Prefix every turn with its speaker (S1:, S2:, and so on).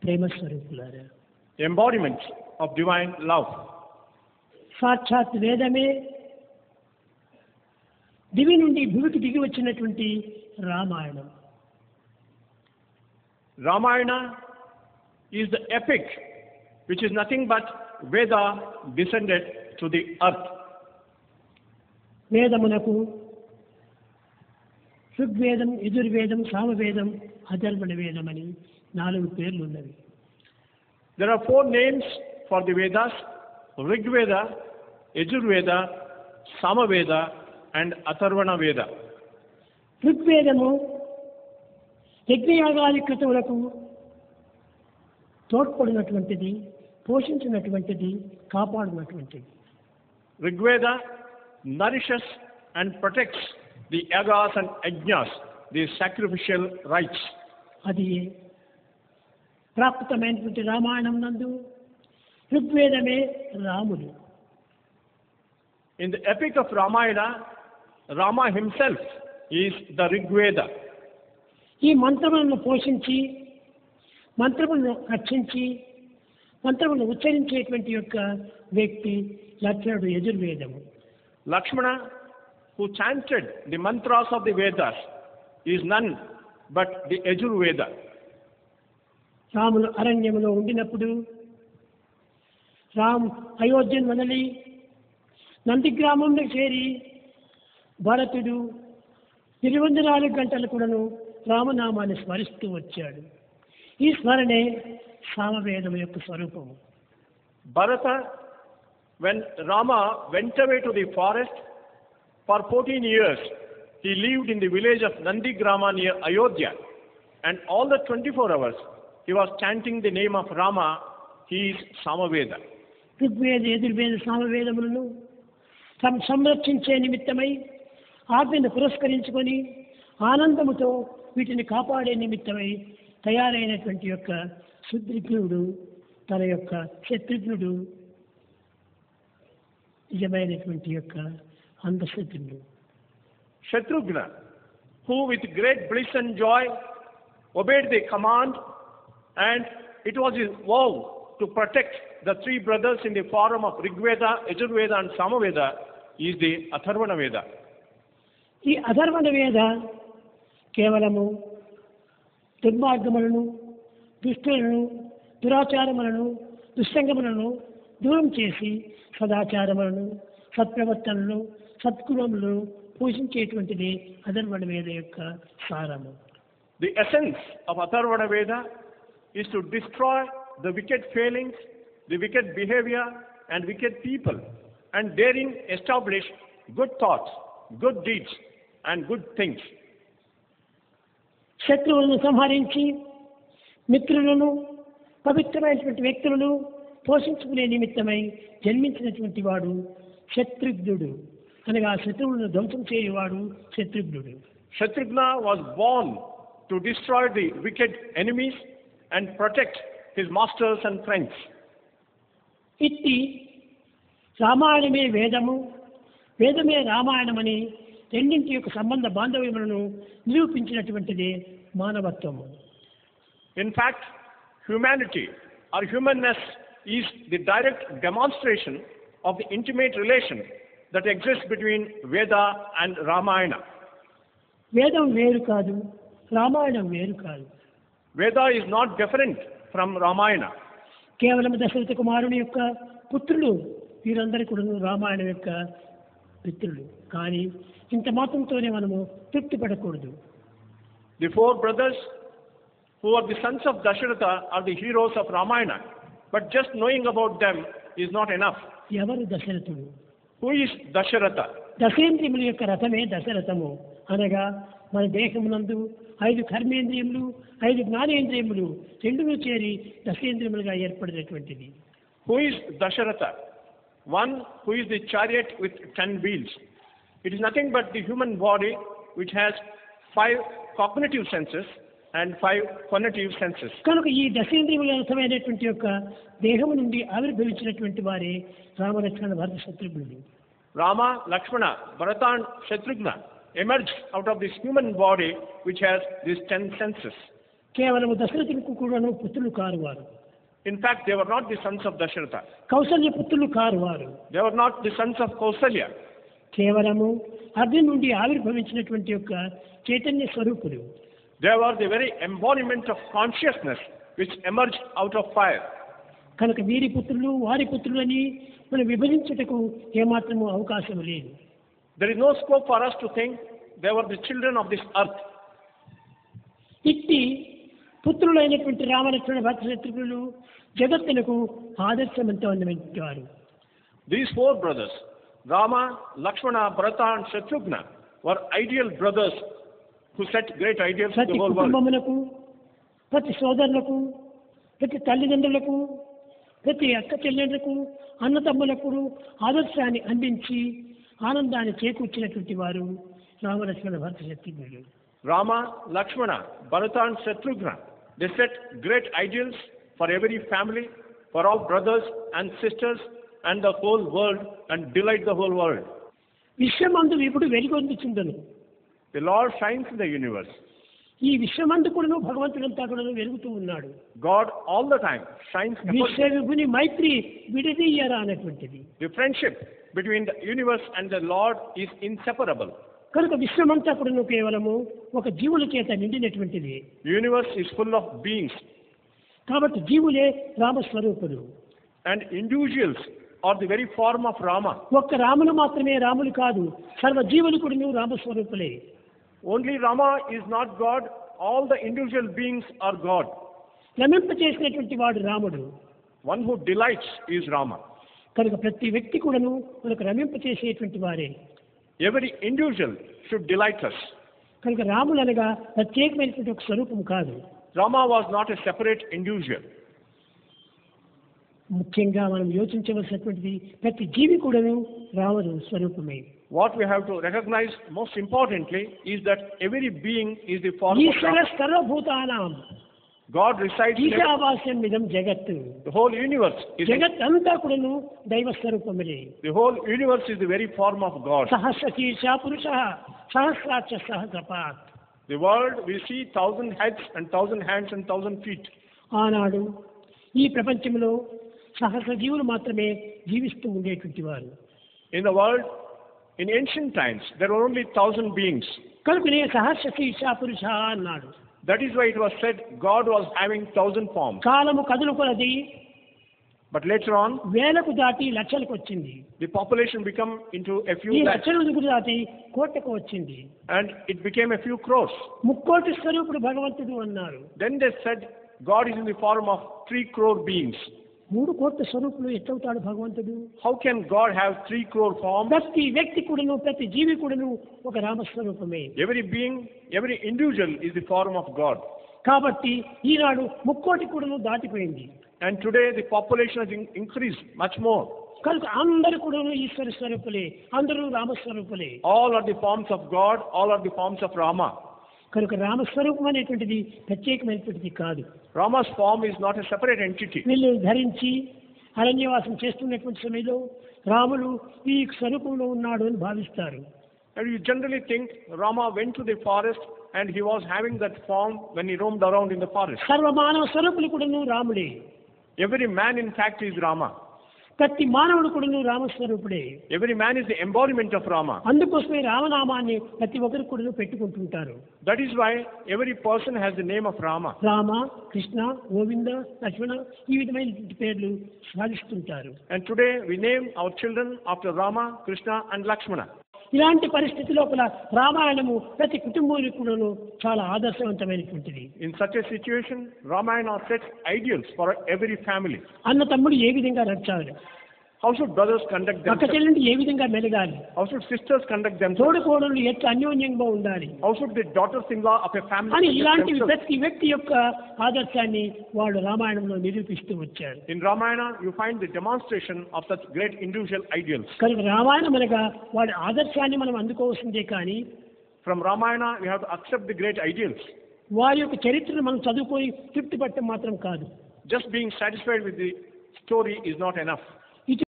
S1: ప్రేమ స్వరూపులారా,
S2: embodiment of divine love.
S1: సాక్షాత్ వేదమే దివి నుండి భూమికి దిగి వచ్చినటువంటి Ramayanam.
S2: Ramayana is the epic which is nothing but Veda descended to the earth.
S1: వేదమునకు ఋగ్వేదం, యజుర్వేదం, సామవేదం, అథర్వణ వేదం అని 4 పేర్లు ఉన్నవి.
S2: There are 4 names for the Vedas: Rig Veda, Yajurveda, Samaveda and Atharvana Veda.
S1: ఋగ్వేదము యజ్ఞయాగాది క్రతువులకు తోడ్పడినటువంటిది, పోషించినటువంటిది, కాపాడినటువంటిది.
S2: Rigveda nourishes and protects the yagas and ajnas, the sacrificial rites.
S1: అది ప్రాప్తమైనటువంటి రామాయణం నందు ఋగ్వేదమే రాముడు.
S2: In the epic of Ramayana, Rama himself is the Rigveda.
S1: ఈ మంత్రములను పోషించి, మంత్రములను రక్షించి, మంత్రములను ఉచ్చరించేటువంటి యొక్క వ్యక్తి లక్ష్మణుడు, యజుర్వేదము.
S2: Lakshmana, who chanted the mantras of the Vedas, is none but the Yajurveda.
S1: Ramulu అరణ్యములో ఉండినప్పుడు అయోధ్యను వదిలి నందిగ్రామంలో చేరి భరతుడు 24 గంటలు కూడాను రామనామాన్ని స్మరిస్తూ వచ్చాడు. ఈ స్మరణే సామవేదం యొక్క స్వరూపము.
S2: Bharata, when Rama went away to the forest for 14 years, he lived in the village of Nandigrama near Ayodhya, and all the 24 hours he was chanting the name of Rama. He is Samaveda.
S1: Rigveda, Yajurveda, సామవేదములను సంరక్షించే నిమిత్తమై ఆజ్ఞను పురస్కరించుకొని ఆనందముతో వీటిని కాపాడే నిమిత్తమై తయారైనటువంటి యొక్క సుద్రిఘ్నుడు, తన యొక్క శత్రుఘ్నుడు నిజమైనటువంటి యొక్క అందశత్రుడు.
S2: Shatrughna, who with great bliss and joy obeyed the command, and it was his vow to protect the 3 brothers in the form of Rigveda, Yajurveda and Samaveda, is the Atharvana Veda.
S1: ఈ అథర్వణ వేద కేవలము దుర్మార్గములను, దుష్టులను, దురాచారములను, దుస్సంగములను దూరం చేసి సదాచారములను, సత్ప్రవర్తనను, సత్గుణములను పోషించేటువంటిది అథర్వణ వేద యొక్క సారము.
S2: The essence of Atharvana Veda is to destroy the wicked failings, the wicked behavior and wicked people, and therein establish good thoughts, good deeds and good things.
S1: శత్రువులను సంహరించి మిత్రులను, పవిత్రమైనటువంటి వ్యక్తులను పోషించుకునే నిమిత్తమై జన్మించినటువంటి వాడు శత్రుఘ్నుడు, అనగా శత్రువులను ధ్వంసం చేయవాడు శత్రుఘ్నుడు.
S2: Shatrughna was born to destroy the wicked enemies and protect his masters and friends.
S1: ఇట్టి రామాయణమే వేదము, వేదమే రామాయణమని రెండింటి యొక్క సంబంధ బాంధవ్యములను నిరూపించినటువంటిది మానవత్వము.
S2: In fact, humanity or humanness is the direct demonstration of the intimate relation that exists between Veda and Ramayana.
S1: వేదం వేరు కాదు, రామాయణం వేరు కాదు.
S2: Veda is not different from Ramayana.
S1: కేవలం దశరథ కుమారుని యొక్క పుత్రులు వీరందరూ కూడా రామాయణం యొక్క మిత్రులు. కానీ ఇంత మాత్రంతోనే మనము తృప్తి పడకూడదు.
S2: The 4 brothers who are the sons of Dasharatha are the heroes of Ramayana, but just knowing about them is not enough.
S1: ఎవరు దశరథుడు?
S2: Who is Dasharatha?
S1: దశేంద్రియముల యొక్క రథమే దశరథము. అనగా మన దేహమునందు 5 కర్మేంద్రియములు, 5 జ్ఞానేంద్రియములు రెండును చేరి దశేంద్రియములుగా ఏర్పడినటువంటిది.
S2: Who is Dasharatha? One who is the chariot with 10 wheels. It is nothing but the human body which has 5 cognitive senses and 5 conative senses.
S1: కనుక ఈ దశేంద్రియముల రథమైనటువంటి యొక్క దేహము నుండి ఆవిర్భవించినటువంటి వారే రామలక్ష్మణ భరత శత్రుఘ్నులు.
S2: Rama, Lakshmana, Bharata and Shatrughna emerged out of this human body which has these 10 senses.
S1: కేవలం దశరథునికి కూడాను పుత్రులు car వారు.
S2: In fact, they were not the sons of Dasharatha.
S1: Kaushalya పుత్రులు కారు వారు.
S2: They were not the sons of Kausalya.
S1: కేవలము అగ్ని నుండి ఆవిర్భవించినటువంటి యొక్క Chaitanya స్వరూపులు.
S2: They were the very embodiment of consciousness which emerged out of fire.
S1: కనుక వీరి పుత్రులు వారి పుత్రులు అని మనం విభజించుటకు ఏమాత్రము అవకాశం లేదు.
S2: There is no scope for us to think they were the children of this earth.
S1: ఇట్టి పుత్రులైనటువంటి రామలక్ష్మణ భరతశత్రుఘ్నులు జగత్తునకు ఆదర్శవంతమైనటువంటి వారు.
S2: These four brothers, Rama, Lakshmana, Bharata and Shatrughna, were ideal brothers who set great ideals to
S1: ప్రతి
S2: the whole world.
S1: కుటుంబమునకు, ప్రతి సోదరులకు, ప్రతి తల్లిదండ్రులకు, ప్రతి అక్క చెల్లెళ్లకు, అన్నతమ్ములకు ఆదర్శాన్ని అందించి ఆనందాన్ని చేకూర్చినటువంటి వారు Ramalakshmana భరతశత్రుఘ్నులు.
S2: Rama, Lakshmana, Bharata and Shatrughna, they set great ideals for every family, for all brothers and sisters and the whole world, and delight the whole world.
S1: విశ్వమందు ఇప్పుడు వెలుగొందుచుండను.
S2: The Lord shines in the universe.
S1: ఈ విశ్వమందు కూడాను భగవంతుడంతా కూడాను వెలుగుతూ ఉన్నాడు.
S2: God all the time shines upon
S1: విశ్వవిభుని మైత్రి విడదీయరా అనేటువంటిది.
S2: the friendship between the universe and the Lord is inseparable.
S1: కనుక విశ్వమంతా కూడాను కేవలము ఒక జీవుల చేత నిండినటువంటిది.
S2: The universe is full of beings,
S1: కాబట్టి జీవులే రామస్వరూపులు.
S2: and individuals are the very form of Rama.
S1: ఒక్క రాములు మాత్రమే రాములు కాదు, సర్వ జీవులు కూడాను రామస్వరూపులే.
S2: Only Rama is not God, all the individual beings are God.
S1: రమింప చేసినటువంటి వాడు రాముడు.
S2: One who delights is Rama.
S1: కనుక ప్రతి వ్యక్తి కూడాను మనకు రమింప చేసేటువంటి వారే.
S2: Every individual should delight us.
S1: కనుక రాములు అనగా ప్రత్యేకమైనటువంటి ఒక స్వరూపం కాదు.
S2: Rama was not a separate individual.
S1: ముఖ్యంగా మనం యోచించవలసినటువంటిది ప్రతి జీవి కూడాను రాముడు స్వరూపమే.
S2: What we have to recognize most importantly is that every being is the form of
S1: Eshwara
S2: Rama.
S1: సర్వభూతానాం
S2: God resides in
S1: ఈశావాస్యం ఇదం జగత్తు.
S2: the whole universe.
S1: జగత్ అంతా కూడాను దైవ స్వరూపమే.
S2: The whole universe is the very form of God.
S1: సహస్రశీర్ష పురుష సహస్రాక్ష సహస్రపాత్.
S2: The world, we see 1,000 heads and 1,000 hands and 1,000 feet.
S1: ఆనాడు ఈ ప్రపంచంలో సహస్ర జీవులు మాత్రమే జీవిస్తూ ఉండేటువంటి వారు.
S2: In the world, in ancient times, there were only 1,000 beings.
S1: కనుకనే సహస్రశీర్ష పురుష అన్నాడు.
S2: That is why it was said God was having 1,000 forms.
S1: కాలము కదులు కొలది
S2: But later on,
S1: వేలకు దాటి లక్షలకు వచ్చింది.
S2: the population became into a
S1: ఈ
S2: few lakhs,
S1: లక్షలకు దాటి కోట్లకు వచ్చింది.
S2: and it became a few crores.
S1: ముక్కోటి స్వరూపుడు భగవంతుడు అన్నారు.
S2: Then they said God is in the form of 3 crore beings.
S1: 3 కోట్ల స్వరూపులు ఎట్లవుతాడు భగవంతుడు?
S2: How can God have 3 crore forms?
S1: ప్రతి వ్యక్తి కూడాను ప్రతి జీవి కూడాను ఒక రామస్వరూపమే.
S2: Every being, every individual is the form of God.
S1: కాబట్టి ఈనాడు ముక్కోటి కూడాను దాటిపోయింది.
S2: And today the population has increased much more.
S1: కనుక అందరూ కూడాను ఈశ్వర స్వరూపులే, అందరూ రామస్వరూపులే.
S2: All are the forms of God, all are the forms of Rama.
S1: కనుక రామస్వరూపం అనేటువంటిది ప్రత్యేకమైనటువంటిది కాదు.
S2: Rama's form is not a separate entity.
S1: వీళ్ళు ధరించి అరణ్యవాసం చేస్తున్నటువంటి సమయంలో రాముడు ఈ స్వరూపంలో ఉన్నాడు అని భావిస్తారు.
S2: And you generally think Rama went to the forest and he was having that form when he roamed around in the forest.
S1: సర్వమానవ స్వరూపులు కూడాను రాముడే.
S2: Every man in fact is Rama.
S1: ప్రతి మానవుడు కూడాను రామస్వరూపుడే.
S2: Every man is the embodiment of Rama.
S1: అందుకోసమే రామనామాన్ని ప్రతి ఒక్కరు కూడాను పెట్టుకుంటుంటారు.
S2: That is why every person has the name of Rama.
S1: Rama, Krishna, Govinda, లక్ష్మణ ఈ విధమైన పేర్లు సాధిస్తుంటారు.
S2: And today we name our children after Rama, Krishna and Lakshmana.
S1: ఇలాంటి పరిస్థితి లోపల రామాయణము ప్రతి కుటుంబానికి కూడాను చాలా ఆదర్శవంతమైనటువంటిది.
S2: In such a situation, Ramayana sets ideals for every family.
S1: అన్న తమ్ముడు ఏ విధంగా నడచాలి,
S2: How should brothers conduct
S1: అక్క
S2: themselves?
S1: చెల్లెండి ఏ విధంగా మెలగాలి,
S2: How should sisters conduct themselves?
S1: తోడుకోడలు ఎట్లా అన్యోన్యంగా ఉండాలి
S2: How should the daughters-in-law of a family
S1: అని
S2: conduct
S1: ఇలాంటి
S2: themselves?
S1: ప్రతి వ్యక్తి యొక్క ఆదర్శాన్ని వాళ్ళు రామాయణంలో నిరూపిస్తూ వచ్చారు.
S2: In Ramayana, you find the demonstration of such great individual ideals.
S1: కనుక రామాయణం అనగా వాడి ఆదర్శాన్ని మనం అందుకోవాల్సిందే కానీ
S2: From Ramayana, we have to accept the great ideals.
S1: వారి యొక్క చరిత్రను మనం చదువుకొని తృప్తి పట్టడం మాత్రం కాదు.
S2: Just being satisfied with the story is not enough.